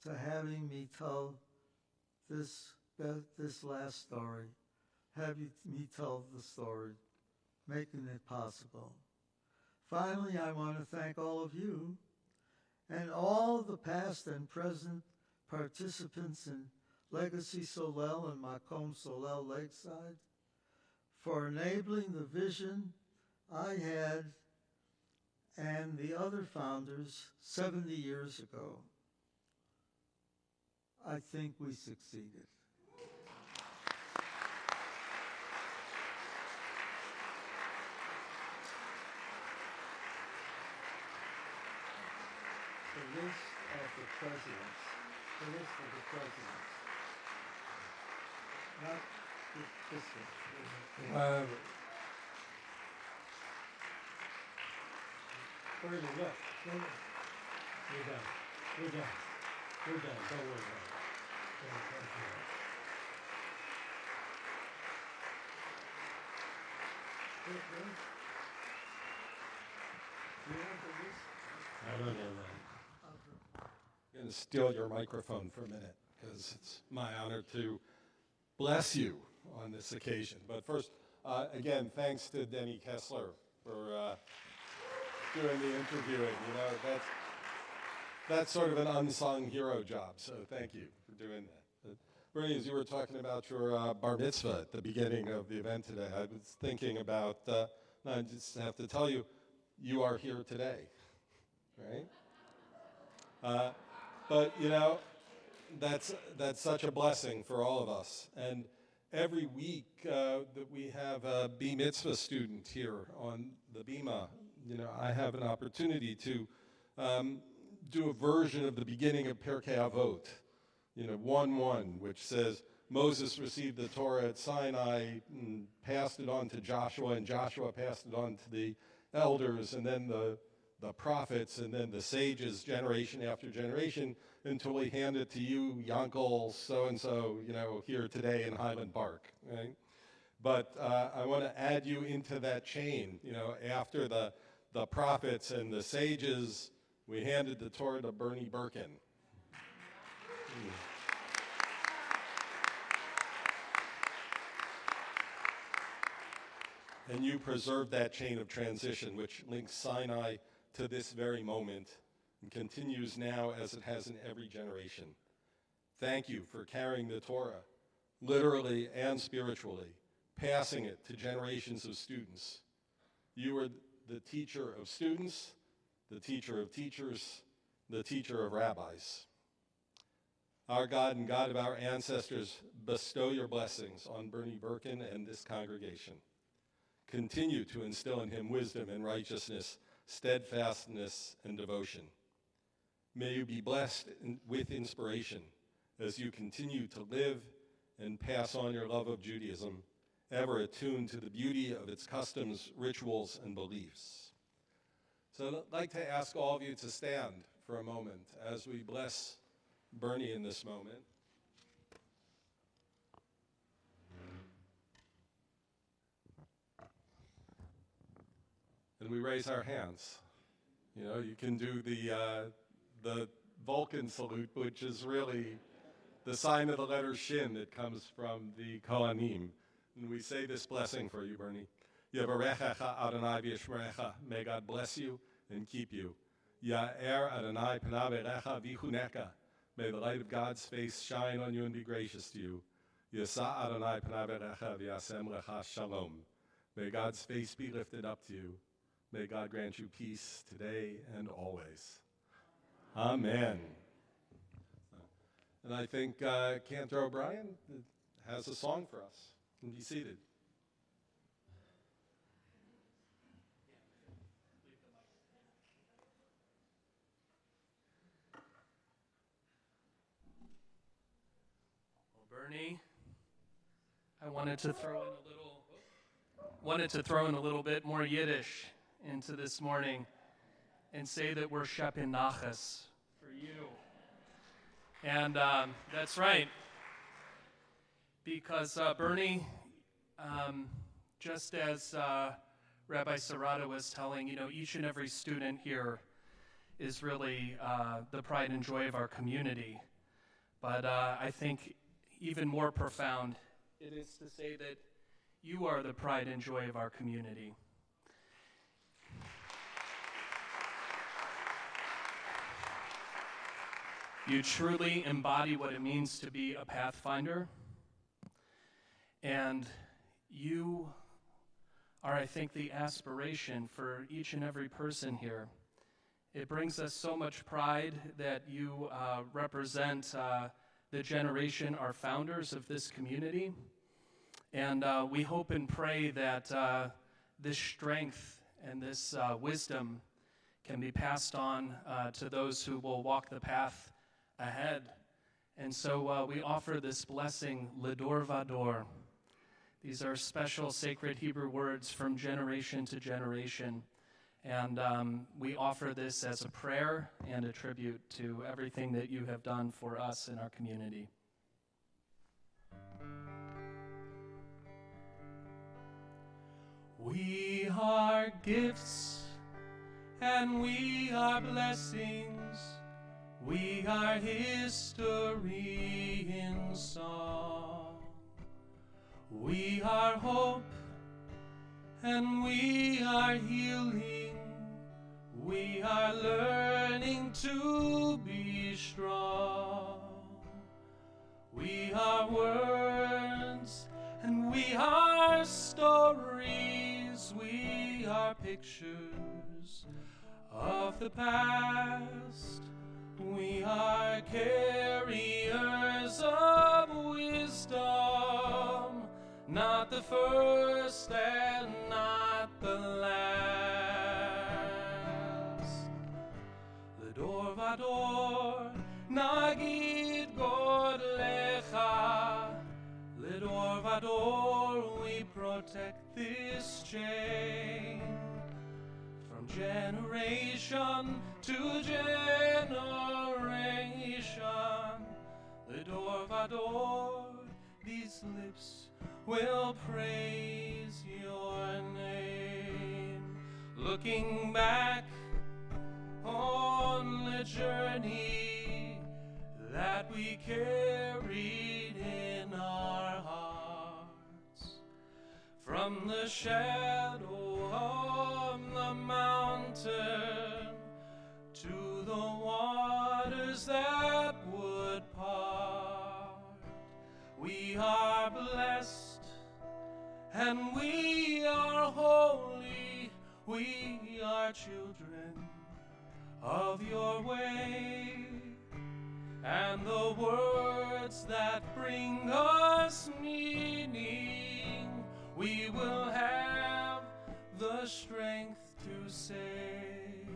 to having me tell this last story, having me tell the story, making it possible. Finally, I want to thank all of you and all the past and present participants in Legacy Solel and Macomb Solel Lakeside for enabling the vision I had and the other founders 70 years ago. I think we succeeded. The list of the presidents, not this one. Bernie, look. We're done. We're done. We're done. Don't worry about it. I don't know that. I'm going to steal your microphone for a minute because it's my honor to bless you on this occasion. But first, again, thanks to Denny Kessler for doing the interviewing. You know, that's sort of an unsung hero job, so thank you for doing that. Bernie, as you were talking about your bar mitzvah at the beginning of the event today, I was thinking about, I just have to tell you, you are here today, right? But you know, that's such a blessing for all of us. And every week that we have a B mitzvah student here on the Bima, you know, I have an opportunity to do a version of the beginning of Pirkei Avot, you know, 1:1, which says Moses received the Torah at Sinai and passed it on to Joshua, and Joshua passed it on to the elders, and then the prophets, and then the sages, generation after generation, until we hand it to you, Yankel, so-and-so, you know, here today in Highland Park, right? But I want to add you into that chain. You know, after the prophets and the sages, we handed the Torah to Bernie Berkin. And you preserved that chain of transition, which links Sinai to this very moment and continues now as it has in every generation. Thank you for carrying the Torah, literally and spiritually, passing it to generations of students. You are the teacher of students, the teacher of teachers, the teacher of rabbis. Our God and God of our ancestors, bestow your blessings on Bernie Berkin and this congregation. Continue to instill in him wisdom and righteousness, steadfastness and devotion. May you be blessed with inspiration as you continue to live and pass on your love of Judaism, ever attuned to the beauty of its customs, rituals, and beliefs. So I'd like to ask all of you to stand for a moment as we bless Bernie in this moment. And we raise our hands. You know, you can do the Vulcan salute, which is really the sign of the letter Shin. It comes from the Kohanim. And we say this blessing for you, Bernie. Yevarechecha Adonai v'yishmerecha. May God bless you and keep you. Ya'er Adonai panav elecha v'chuneka. May the light of God's face shine on you and be gracious to you. Yasa Adonai panav elecha v'yasem lecha shalom. May God's face be lifted up to you. May God grant you peace today and always. Amen. And I think Cantor O'Brien has a song for us. You can be seated. Bernie, I wanted to throw in a little bit more Yiddish into this morning and say that we're Shepin Nachas for you. And that's right, because Bernie, just as Rabbi Sarada was telling, each and every student here is really the pride and joy of our community. But I think even more profound, it is to say that you are the pride and joy of our community. You truly embody what it means to be a pathfinder, and you are, I think, the aspiration for each and every person here. It brings us so much pride that you represent the generation, our founders of this community. And we hope and pray that this strength and this wisdom can be passed on to those who will walk the path ahead. And so we offer this blessing, Ledor Vador. These are special sacred Hebrew words from generation to generation. And we offer this as a prayer and a tribute to everything that you have done for us in our community. We are gifts and we are blessings. We are history in song. We are hope and we are healing. We are learning to be strong. We are words and we are stories. We are pictures of the past. We are carriers of wisdom, not the first and not the last. Ledor vador, nagid god lecha. Ledor vador, we protect this chain. From generation to generation, Ledor vador, these lips will praise your name. Looking back on the journey that we carried in our hearts, from the shadow of the mountain to the waters that would part. We are blessed and we are holy. We are children of your way, and the words that bring us meaning, we will have the strength to say.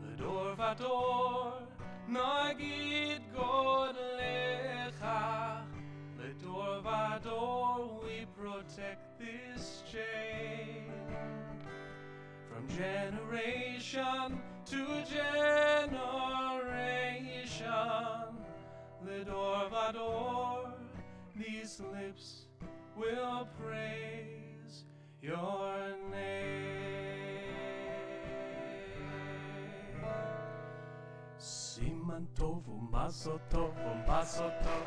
Ledor vador, nagid god lecha. Ledor vador, we protect this chain. From generation to generation, Ledor vador, these lips will praise your name. Siman tov u'mazal tov u'mazal tov.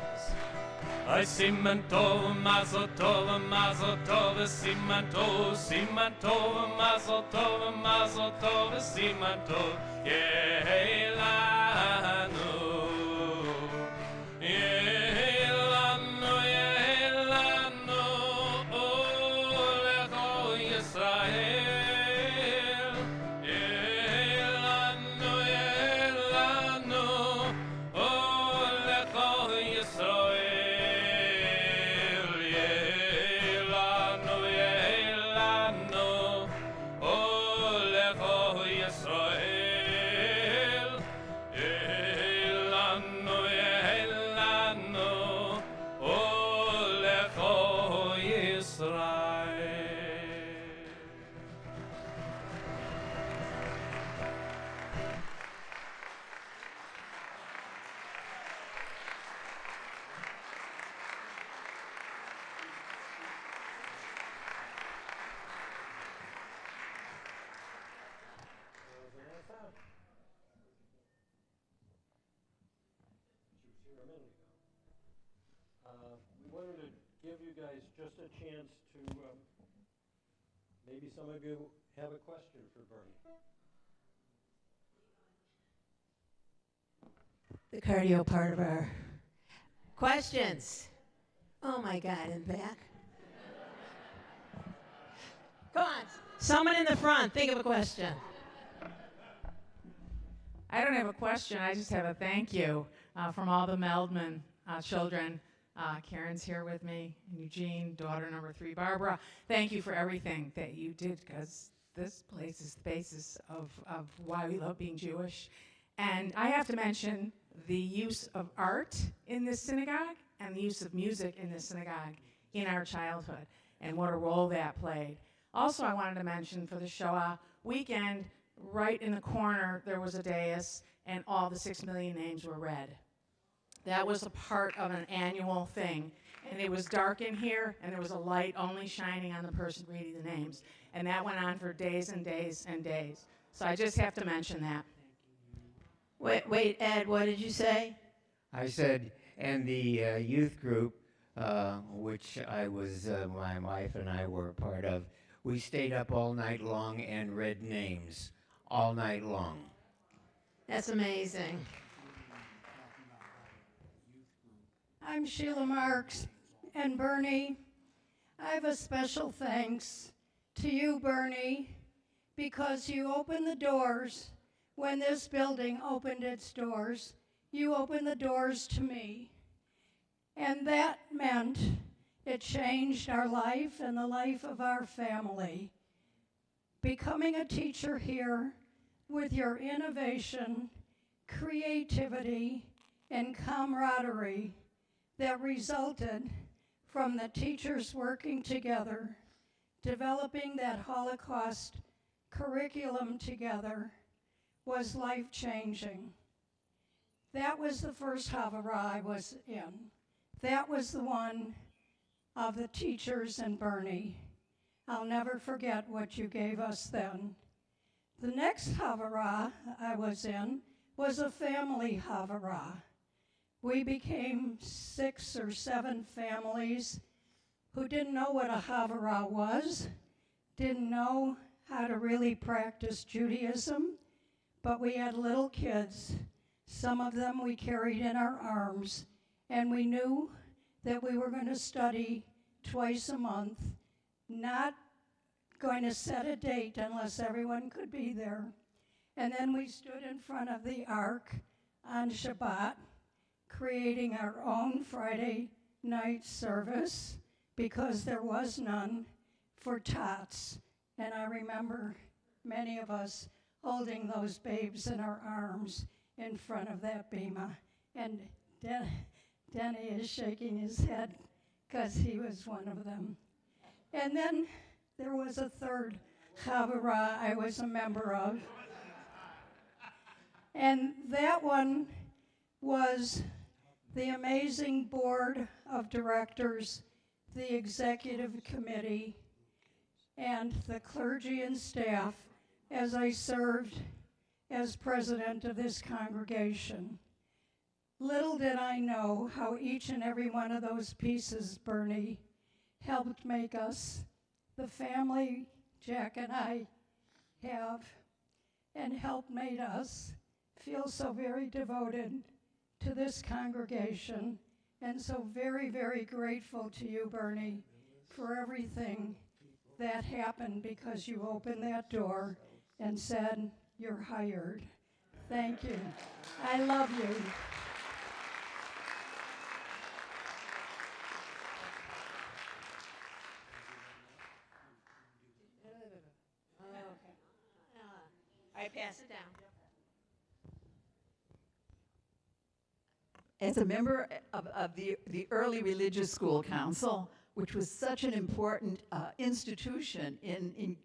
Ay siman tov u'mazal tov u'mazal tov. Siman tov u'mazal tov u'mazal tov. Siman tov yelanu. Yelanu, yelanu, lecho Yisrael. Israel. We wanted to give you guys just a chance to, maybe some of you have a question for Bernie. The cardio part of our questions. Oh my God, in the back. Come on, someone in the front, think of a question. I don't have a question. I just have a thank you from all the Meldman children. Karen's here with me, Eugene, daughter number 3, Barbara. Thank you for everything that you did, because this place is the basis of why we love being Jewish. And I have to mention the use of art in this synagogue and the use of music in this synagogue in our childhood, and what a role that played. Also, I wanted to mention for the Shoah weekend, right in the corner, there was a dais, and all the 6 million names were read. That was a part of an annual thing, and it was dark in here, and there was a light only shining on the person reading the names, and that went on for days and days and days. So I just have to mention that. Wait, Ed, what did you say? I said, and the youth group, which I was, my wife and I were a part of, we stayed up all night long and read names all night long. That's amazing. I'm Sheila Marks, and Bernie, I have a special thanks to you, Bernie, because you opened the doors. When this building opened its doors, you opened the doors to me. And that meant it changed our life and the life of our family. Becoming a teacher here with your innovation, creativity, and camaraderie that resulted from the teachers working together, developing that Holocaust curriculum together, was life-changing. That was the first Havurah I was in. That was the one of the teachers and Bernie. I'll never forget what you gave us then. The next Havurah I was in was a family Havurah. We became 6 or 7 families who didn't know what a Havurah was, didn't know how to really practice Judaism, but we had little kids. Some of them we carried in our arms, and we knew that we were going to study twice a month, not going to set a date unless everyone could be there. And then we stood in front of the Ark on Shabbat, creating our own Friday night service because there was none for tots. And I remember many of us holding those babes in our arms in front of that bema. And Denny is shaking his head because he was one of them. And then there was a third Havurah I was a member of. And that one was the amazing board of directors, the executive committee, and the clergy and staff as I served as president of this congregation. Little did I know how each and every one of those pieces, Bernie, helped make us the family Jack and I have, and helped made us feel so very devoted to this congregation, and so very, very grateful to you, Bernie, for everything that happened because you opened that door and said, "You're hired." Thank you. I love you. All right, pass it down. As a member of the early religious school council, which was such an important institution in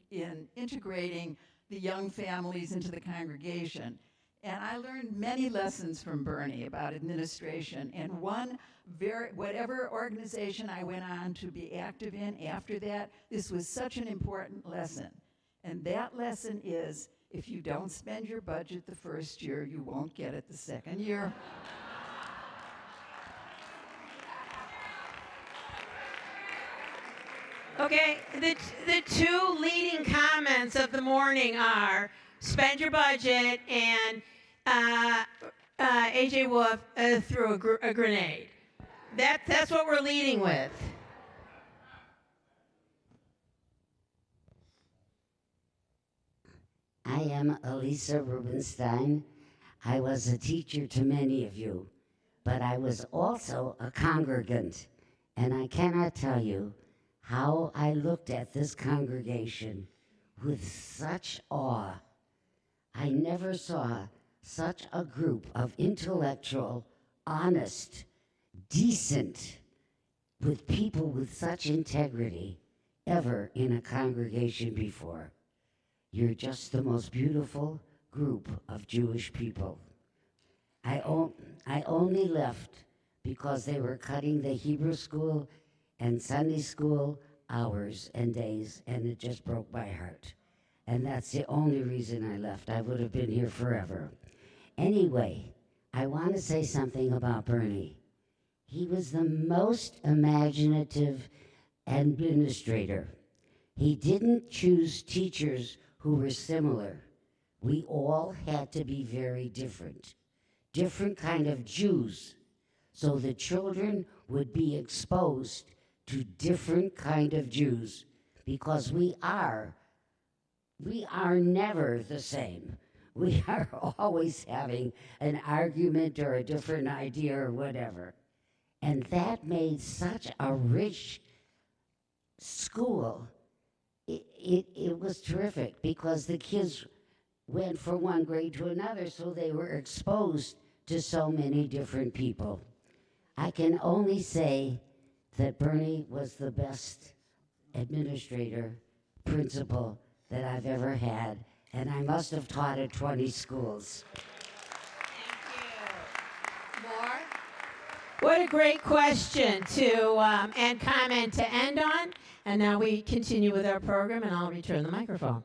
integrating the young families into the congregation. And I learned many lessons from Bernie about administration. And whatever organization I went on to be active in after that, this was such an important lesson. And that lesson is, if you don't spend your budget the first year, you won't get it the second year. Okay, the two leading comments of the morning are spend your budget and AJ Wolf threw a grenade. That's what we're leading with. I am Elisa Rubenstein. I was a teacher to many of you, but I was also a congregant, and I cannot tell you how I looked at this congregation with such awe. I never saw such a group of intellectual, honest, decent, with people with such integrity ever in a congregation before. You're just the most beautiful group of Jewish people. I only left because they were cutting the Hebrew school and Sunday school hours and days, and it just broke my heart. And that's the only reason I left. I would have been here forever. Anyway, I want to say something about Bernie. He was the most imaginative administrator. He didn't choose teachers who were similar. We all had to be very different. Different kind of Jews. So the children would be exposed to different kind of Jews, because we are never the same. We are always having an argument or a different idea or whatever. And that made such a rich school. It was terrific, because the kids went from one grade to another, so they were exposed to so many different people. I can only say that Bernie was the best administrator, principal that I've ever had, and I must have taught at 20 schools. Thank you. More? What a great question and comment to end on. And now we continue with our program, and I'll return the microphone.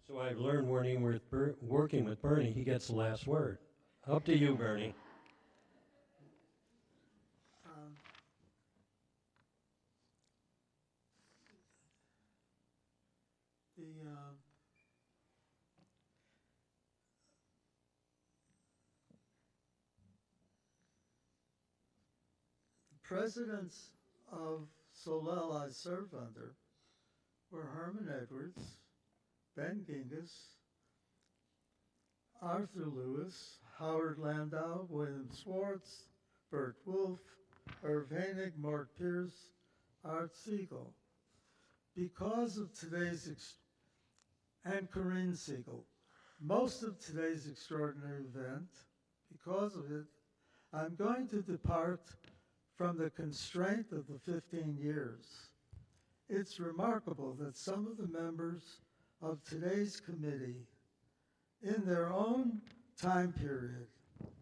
So I've learned working with Bernie, he gets the last word. Up to you, Bernie. The presidents of Solel I served under were Herman Edwards, Ben Gingas, Arthur Lewis, Howard Landau, William Swartz, Bert Wolf, Irv Hainig, Mort Pierce, Art Siegel. Because of and Corinne Siegel, most of today's extraordinary event, because of it, I'm going to depart from the constraint of the 15 years. It's remarkable that some of the members of today's committee, in their own time period,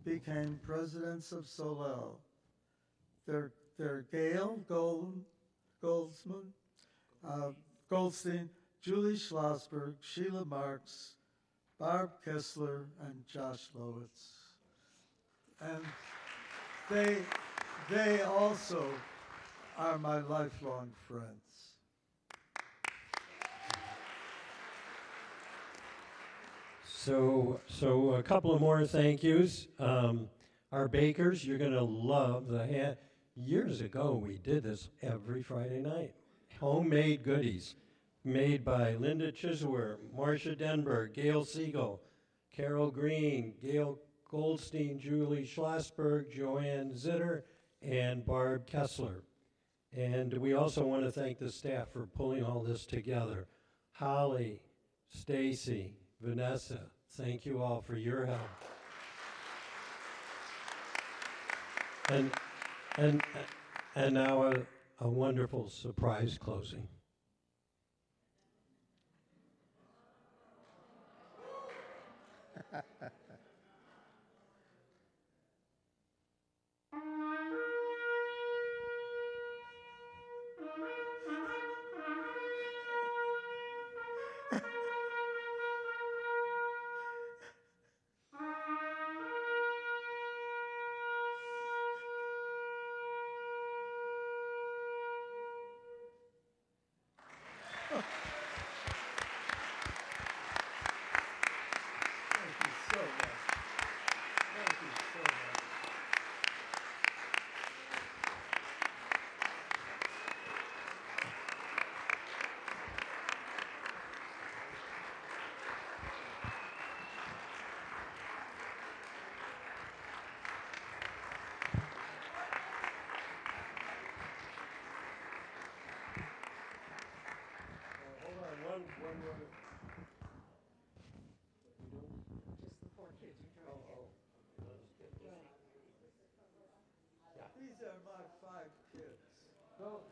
became presidents of Solel. They're Gail Goldstein, Julie Schlossberg, Sheila Marks, Barb Kessler, and Josh Lowitz. And they also are my lifelong friends. So a couple of more thank yous. Our bakers, you're going to love the years ago we did this every Friday night. Homemade goodies made by Linda Chiswer, Marcia Denberg, Gail Siegel, Carol Green, Gail Goldstein, Julie Schlossberg, Joanne Zitter, and Barb Kessler. And we also want to thank the staff for pulling all this together. Holly, Stacy, Vanessa, thank you all for your help. And now a wonderful surprise closing. Thank you so much. Thank you so much. Hold on, one more. These are my 5 kids.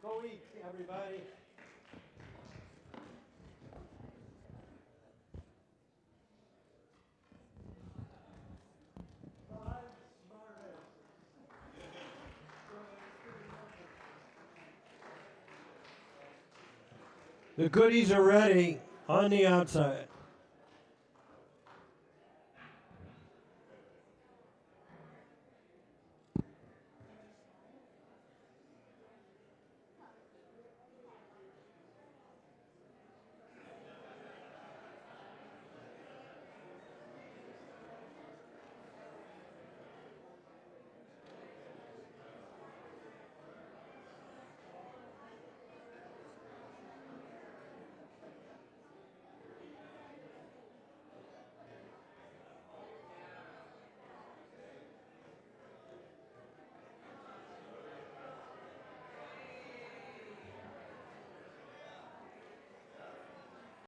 Go eat, everybody. The goodies are ready on the outside.